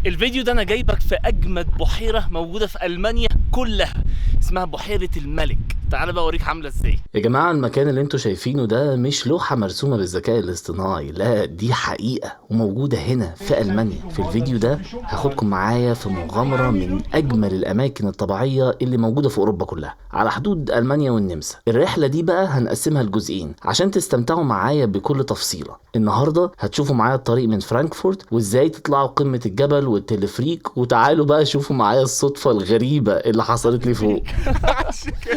الفيديو ده انا جايبك في اجمد بحيره موجوده في المانيا كلها، اسمها بحيره الملك. تعال بقى اوريك عامله ازاي. يا جماعة، المكان اللي انتوا شايفينه ده مش لوحة مرسومة بالذكاء الاصطناعي، لا دي حقيقة وموجودة هنا في ألمانيا. في الفيديو ده هاخدكم معايا في مغامرة من أجمل الأماكن الطبيعية اللي موجودة في أوروبا كلها على حدود ألمانيا والنمسا. الرحلة دي بقى هنقسمها لجزئين عشان تستمتعوا معايا بكل تفصيلة. النهاردة هتشوفوا معايا الطريق من فرانكفورت وازاي تطلعوا قمة الجبل والتلفريك، وتعالوا بقى شوفوا معايا الصدفة الغريبة اللي حصلت لي فوق.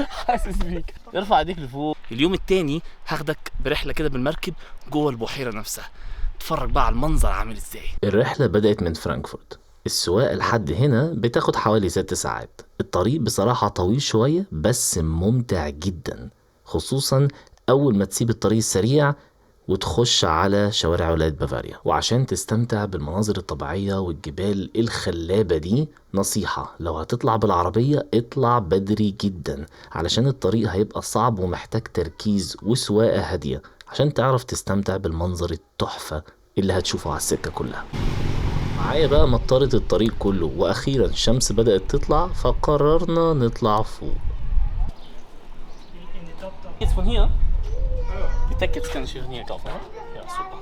حاسس بيك، ارفع ايديك لفوق. اليوم التاني هاخدك برحله كده بالمركب جوه البحيره نفسها، اتفرج بقى على المنظر عامل ازاي. الرحلة بدأت من فرانكفورت. السواقة لحد هنا بتاخد حوالي 6 ساعات. الطريق بصراحة طويل شوية بس ممتع جدا، خصوصا أول ما تسيب الطريق السريع وتخش على شوارع ولاية بافاريا. وعشان تستمتع بالمناظر الطبيعية والجبال الخلابة دي، نصيحة لو هتطلع بالعربية اطلع بدري جدا، علشان الطريق هيبقى صعب ومحتاج تركيز وسواقة هادية عشان تعرف تستمتع بالمنظر التحفة اللي هتشوفه على السكة كلها. معايا بقى مطرت الطريق كله، واخيرا الشمس بدأت تطلع فقررنا نطلع فوق. Jetzt von hier? Die Tickets kann ich von hier kaufen, oder? Ja, super.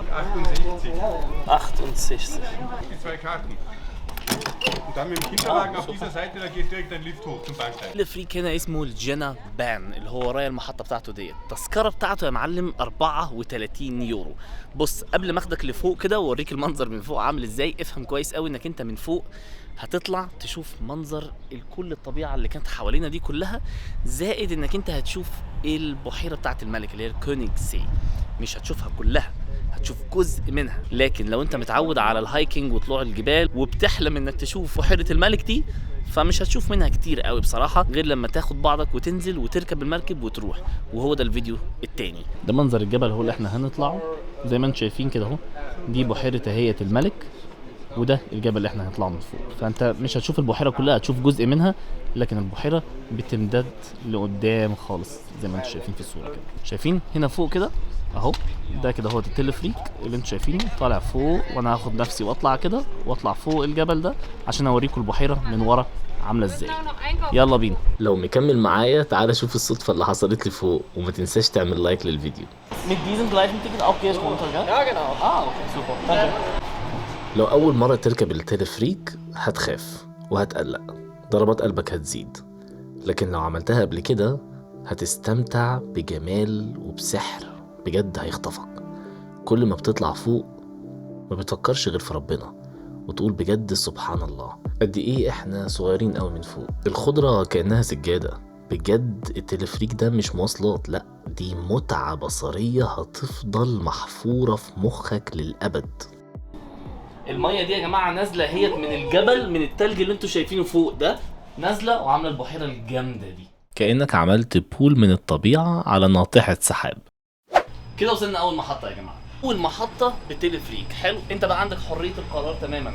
68. 68. Die 2 Karten. Und dann mit dem Kinderwagen auf dieser Seite, da geht direkt ein Lift hoch zum Banksteig. الفريك هنا اسمه الجينا بان، اللي هو ورايا المحطه بتاعته ديت. التذكره بتاعته يا معلم 34 يورو. بص، قبل ما اخدك لفوق كده واوريك المنظر من فوق عامل ازاي، افهم كويس قوي انك انت من فوق هتطلع تشوف منظر كل الطبيعه اللي كانت حوالينا دي كلها، زائد انك انت هتشوف البحيره بتاعت الملك اللي هي الكونيغسي. مش هتشوفها كلها، هتشوف جزء منها. لكن لو انت متعود على الهايكنج وطلوع الجبال وبتحلم انك تشوف بحيره الملك دي، فمش هتشوف منها كتير قوي بصراحه، غير لما تاخد بعضك وتنزل وتركب المركب وتروح. وهو ده الفيديو التاني. ده منظر الجبل هو اللي احنا هنطلعه زي ما انتم شايفين كده اهو. دي بحيره هيئه الملك، وده الجبل اللي احنا هنطلعه من فوق. فانت مش هتشوف البحيره كلها، هتشوف جزء منها، لكن البحيره بتمتد لقدام خالص زي ما انتم شايفين في الصوره كده. شايفين هنا فوق كده اهو، ده كده هو التلفريك اللي انتم شايفينه طالع فوق، وانا هاخد نفسي واطلع كده واطلع فوق الجبل ده عشان اوريكم البحيره من ورا عامله ازاي. يلا بينا. لو مكمل معايا تعالى شوف الصدفة اللي حصلت لي فوق، وما تنساش تعمل لايك للفيديو. Mit diesem gleichen Ticket auch gehst runter, gell? Ja, genau. Ah, okay, super. Danke. لو أول مرة تركب التلفريك هتخاف وهتقلق، ضربات قلبك هتزيد، لكن لو عملتها قبل كده هتستمتع بجمال وبسحر بجد هيخطفك. كل ما بتطلع فوق ما بتفكرش غير في ربنا، وتقول بجد سبحان الله قد ايه احنا صغيرين قوي من فوق. الخضرة كأنها سجادة، بجد التلفريك ده مش مواصلات، لا دي متعة بصرية هتفضل محفورة في مخك للأبد. الميه دي يا جماعه نازله هي من الجبل، من التلج اللي انتوا شايفينه فوق ده، نازله وعامله البحيره الجامده دي. كأنك عملت بول من الطبيعة على ناطحة سحاب. كده وصلنا اول محطه يا جماعه. اول محطه بتلفريك. حلو، انت بقى عندك حريه القرار تماما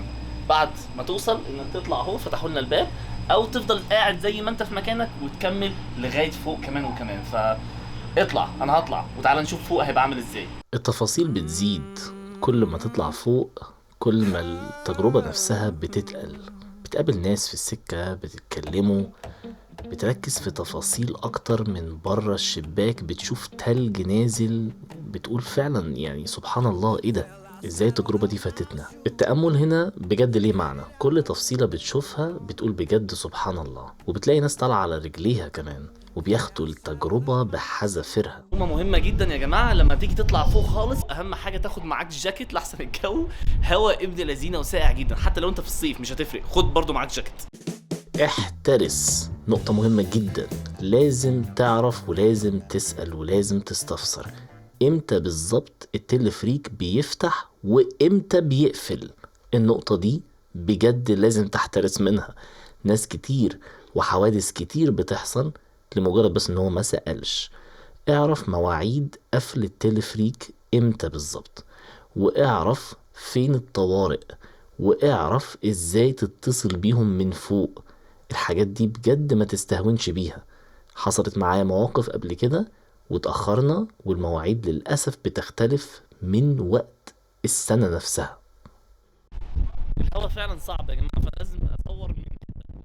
بعد ما توصل انك تطلع اهو، فتحوا لنا الباب، او تفضل قاعد زي ما انت في مكانك وتكمل لغايه فوق كمان وكمان. فاطلع، انا هطلع وتعالى نشوف فوق هيبقى عامل ازاي. التفاصيل بتزيد كل ما تطلع فوق، كل ما التجربة نفسها بتتقل. بتقابل ناس في السكة، بتتكلموا، بتركز في تفاصيل أكتر من بره الشباك، بتشوف تلج نازل، بتقول فعلا يعني سبحان الله ايه ده، ازاي التجربة دي فاتتنا. التأمل هنا بجد ليه معنى، كل تفصيلة بتشوفها بتقول بجد سبحان الله. وبتلاقي ناس طالعة على رجليها كمان وبياخدوا التجربة بحذافيرها. مهمة جدا يا جماعة لما تيجي تطلع فوق خالص، أهم حاجة تاخد معاك جاكيت لحسن الجو هوا ابن لذينة وساقع جدا. حتى لو أنت في الصيف مش هتفرق، خد برضو معاك جاكيت. احترس، نقطة مهمة جدا، لازم تعرف ولازم تسأل ولازم تستفسر امتى بالظبط التلفريك بيفتح وامتى بيقفل. النقطة دي بجد لازم تحترس منها. ناس كتير وحوادث كتير بتحصل لمجرد بس ان هو ما سألش. اعرف مواعيد قفل التلفريك امتى بالظبط، واعرف فين الطوارئ، واعرف ازاي تتصل بيهم من فوق. الحاجات دي بجد ما تستهونش بيها. حصلت معايا مواقف قبل كده واتأخرنا، والمواعيد للأسف بتختلف من وقت السنة نفسها. الهوا فعلا صعب يا جماعه، فلازم اصور من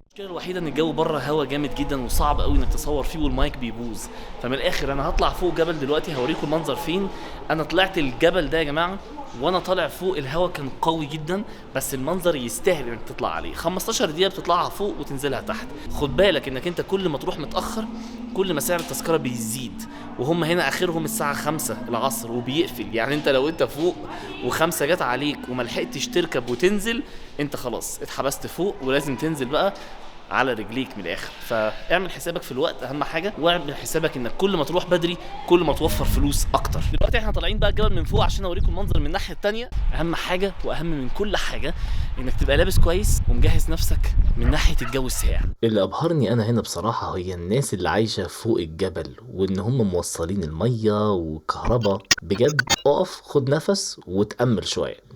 المشكله الوحيده ان الجو بره هوا جامد جدا وصعب قوي انك تصور فيه والمايك بيبوظ. فمن الاخر انا هطلع فوق جبل دلوقتي هوريكم المنظر فين. انا طلعت الجبل ده يا جماعه وانا طالع فوق الهوا كان قوي جدا، بس المنظر يستاهل انك تطلع عليه. 15 دقيقه بتطلعها فوق وتنزلها تحت. خد بالك انك انت كل ما تروح متاخر كل ما سعر التذكره بيزيد، وهم هنا اخرهم الساعه 5 العصر وبيقفل. يعني انت لو انت فوق و5 جت عليك وما لحقتش تركب وتنزل انت خلاص اتحبست فوق ولازم تنزل بقى على رجليك من الاخر. فاعمل حسابك في الوقت اهم حاجه، واعمل حسابك انك كل ما تروح بدري كل ما توفر فلوس اكتر. دلوقتي احنا طالعين بقى الجبل من فوق عشان اوريكم المنظر من الناحيه الثانيه. اهم حاجه واهم من كل حاجه انك تبقى لابس كويس ومجهز نفسك من ناحيه الجو الساقع. اللي ابهرني انا هنا بصراحة هي الناس اللي عايشة فوق الجبل، وان هم موصلين المية والكهرباء. بجد اقف خد نفس وتأمل شوية.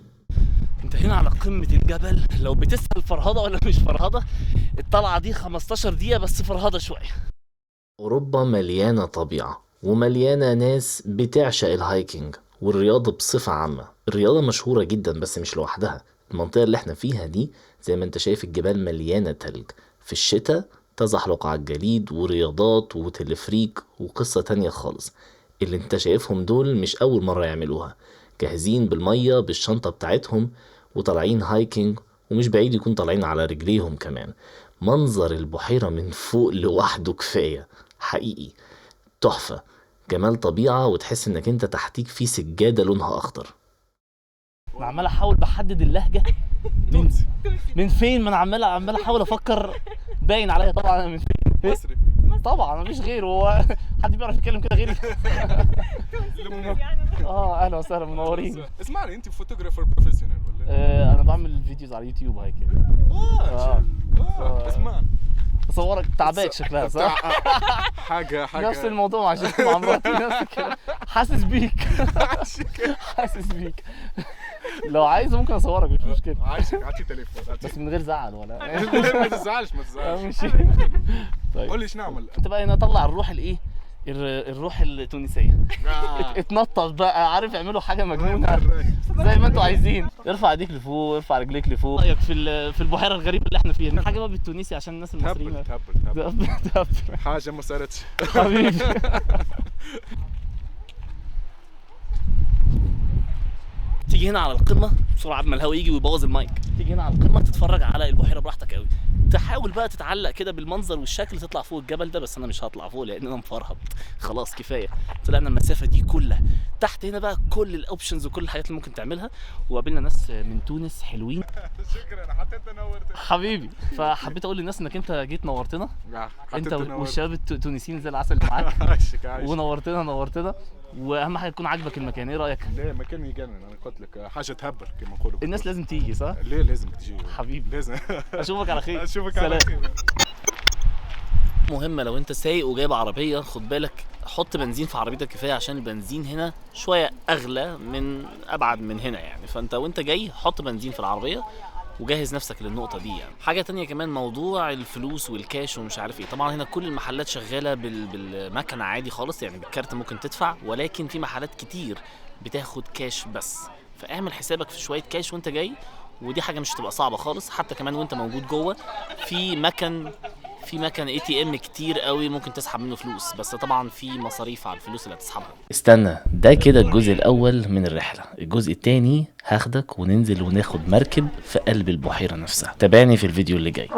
انت هنا على قمه الجبل، لو بتسال فرهضه ولا مش فرهضه، الطلعه دي 15 دقيقه بس فرهضه شويه. اوروبا مليانة طبيعة ومليانة ناس بتعشق الهايكنج والرياضة بصفة عامة. الرياضة مشهورة جدا بس مش لوحدها. المنطقة اللي احنا فيها دي زي ما انت شايف الجبال مليانة تلج. في الشتاء تزحلق على الجليد ورياضات وتلفريك وقصة تانية خالص. اللي انت شايفهم دول مش اول مرة يعملوها، جاهزين بالمية بالشنطة بتاعتهم وطالعين هايكنج، ومش بعيد يكون طالعين على رجليهم كمان. منظر البحيرة من فوق لوحده كفاية، حقيقي تحفة، جمال طبيعة، وتحس انك انت تحتيك في سجادة لونها اخضر. انا عمال احاول بحدد اللهجه من فين، ما انا عمال احاول افكر. باين عليا طبعا انا من فين. مصري طبعا مفيش غيره، هو حد بيعرف يتكلم كده غيري؟ اهلا وسهلا منورين. اسمعني، انت فوتوغرافر بروفيشنال ولا؟ انا بعمل فيديوز على اليوتيوب هاي كده. اسمعني اصورك تعبان شكلها صح؟ حاجه نفس الموضوع مع شكل مع مراتي نفس كده. حاسس بيك حاسس بيك. لو عايز ممكن اصورك مش مشكله. عايزك هاتي تليفون بس من غير زعل ولا ما تزعلش ما تزعلش. ماشي. طيب قول لي ايش نعمل. انت بقى هنا طلع الروح الايه، الروح التونسيه. اتنطط بقى، عارف يعملوا حاجه مجنونه زي ما انتوا عايزين. ارفع ايديك لفوق، ارفع رجليك لفوق. رايك في البحيره الغريبه اللي احنا فيها دي؟ حاجه بقى بالتونسي عشان الناس المصريين. تهبل حاجه ما صارتش حبيبي. تيجي هنا على القمه بسرعه قبل ما الهواء يجي ويبوظ المايك. تيجي هنا على القمه تتفرج على البحيره براحتك قوي. تحاول بقى تتعلق كده بالمنظر والشكل تطلع فوق الجبل ده، بس انا مش هطلع فوق لان انا مفرهد خلاص كفايه. طلعنا المسافه دي كلها. تحت هنا بقى كل الاوبشنز وكل الحاجات اللي ممكن تعملها، وقابلنا ناس من تونس حلوين. شكرا، حتى انت نورتنا حبيبي. فحبيت اقول للناس انك انت جيت نورتنا، انت والشباب التونسيين زي العسل اللي معاك. ونورتنا. واهم حاجه يكون عاجبك المكان. ايه رايك؟ ليه مكان يجنن، انا قلت لك حاجه تهبل كما نقولوا. الناس لازم تيجي صح؟ ليه لازم تجي حبيبي. لازم. اشوفك على خير. اشوفك على خير. مهمة لو انت سايق وجايب عربية، خد بالك حط بنزين في عربيتك كفاية، عشان البنزين هنا شوية اغلى من ابعد من هنا يعني. فانت وانت جاي حط بنزين في العربية وجهز نفسك للنقطة دي يعني. حاجة تانية كمان موضوع الفلوس والكاش ومش عارف ايه. طبعا هنا كل المحلات شغالة بالمكنة عادي خالص يعني، بالكارت ممكن تدفع، ولكن في محلات كتير بتاخد كاش بس. فاعمل حسابك في شوية كاش وانت جاي، ودي حاجة مش هتبقى صعبة خالص. حتى كمان وانت موجود جوه في مكن ATM كتير قوي ممكن تسحب منه فلوس، بس طبعا في مصاريف على الفلوس اللي هتسحبها. استنى، ده كده الجزء الاول من الرحلة. الجزء التاني هاخدك وننزل وناخد مركب في قلب البحيرة نفسها. تابعني في الفيديو اللي جاي.